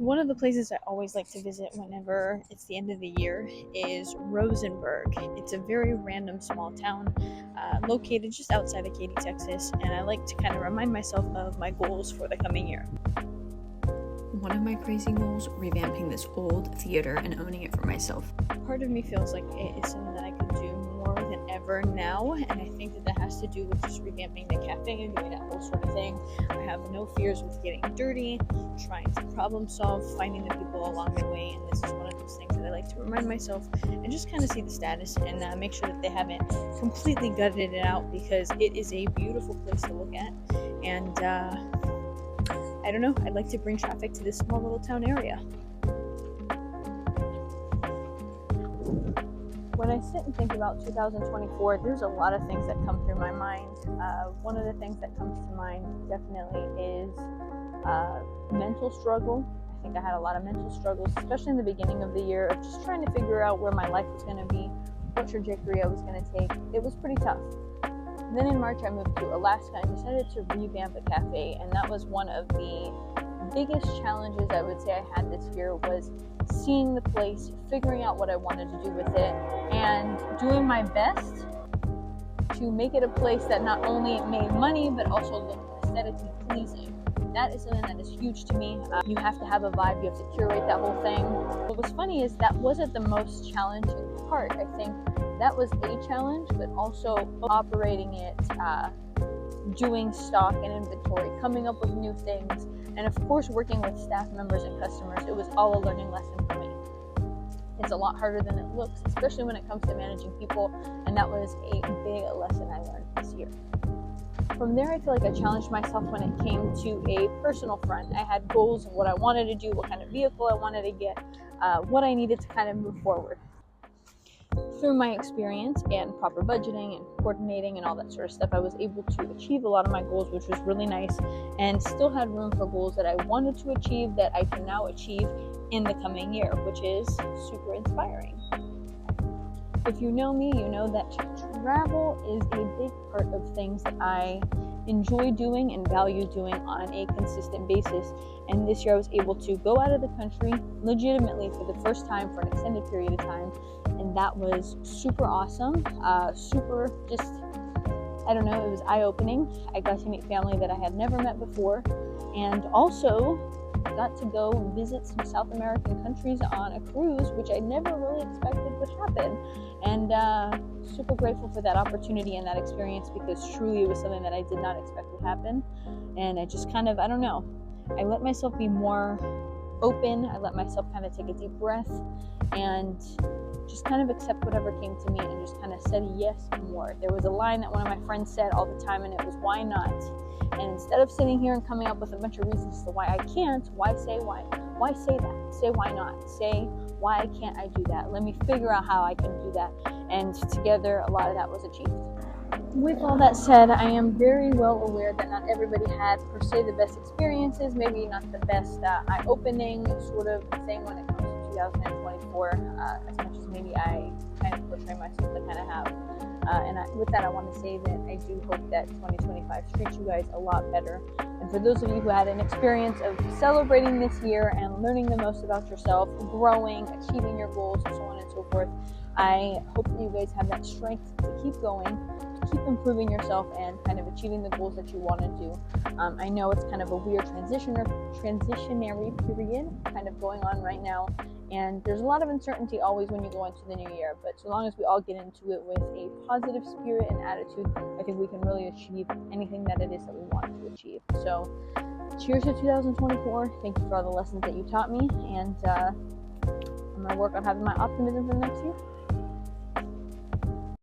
One of the places I always like to visit whenever it's the end of the year is Rosenberg. It's a very random small town located just outside of Katy, Texas, and I like to kind of remind myself of my goals for the coming year. One of my crazy goals, revamping this old theater and owning it for myself. Part of me feels like it is something that I could do more than ever now, and I think that has to do with just revamping the cafe and doing that whole sort of thing. I have no fears with getting dirty, trying to problem solve, finding the people along the way, and this is one of those things that I like to remind myself and just kind of see the status and make sure that they haven't completely gutted it out, because it is a beautiful place to look at, and I don't know, I'd like to bring traffic to this small little town area. When I sit and think about 2024, there's a lot of things that come through my mind. One of the things that comes to mind definitely is mental struggle. I think I had a lot of mental struggles, especially in the beginning of the year, of just trying to figure out where my life was going to be, what trajectory I was going to take. It was pretty tough. Then in March, I moved to Alaska and decided to revamp a cafe, and that was one of the biggest challenges I would say I had this year, was seeing the place, figuring out what I wanted to do with it, and doing my best to make it a place that not only made money but also looked aesthetically pleasing. That is something that is huge to me. You have to have a vibe, you have to curate that whole thing. What was funny is that wasn't the most challenging part. I think that was a challenge, but also operating it, doing stock and inventory, coming up with new things, and of course working with staff members and customers. It was all a learning lesson for me. It's a lot harder than it looks, especially when it comes to managing people, and that was a big lesson I learned this year. From there, I feel like I challenged myself when it came to a personal front. I had goals of what I wanted to do, what kind of vehicle I wanted to get, what I needed to kind of move forward. Through my experience and proper budgeting and coordinating and all that sort of stuff, I was able to achieve a lot of my goals, which was really nice, and still had room for goals that I wanted to achieve that I can now achieve in the coming year, which is super inspiring. If you know me, you know that travel is a big part of things that I enjoy doing and value doing on a consistent basis. And this year I was able to go out of the country legitimately for the first time for an extended period of time. And that was super awesome. It was eye-opening. I got to meet family that I had never met before. And also got to go visit some South American countries on a cruise, which I never really expected would happen. And super grateful for that opportunity and that experience, because truly it was something that I did not expect would happen. And I just kind of, I let myself be more open. I let myself kind of take a deep breath and just kind of accept whatever came to me and just kind of said yes more. There was a line that one of my friends said all the time, and it was, "Why not?" And instead of sitting here and coming up with a bunch of reasons as to why I can't, why say why? Why say that? Say why not? Say, why can't I do that? Let me figure out how I can do that. And together, a lot of that was achieved. With all that said, I am very well aware that not everybody had, per se, the best experiences, maybe not the best eye-opening sort of thing when it comes to 2024, as much as maybe I kind of portray myself to kind of have. With that, I want to say that I do hope that 2025 treats you guys a lot better. And for those of you who had an experience of celebrating this year and learning the most about yourself, growing, achieving your goals, and so on and so forth, I hope that you guys have that strength to keep going, to keep improving yourself and kind of achieving the goals that you want to do. I know it's kind of a weird transitionary period kind of going on right now, and there's a lot of uncertainty always when you go into the new year, but so long as we all get into it with a positive spirit and attitude, I think we can really achieve anything that it is that we want to achieve. So cheers to 2024. Thank you for all the lessons that you taught me, and I'm going to work on having my optimism for the next year.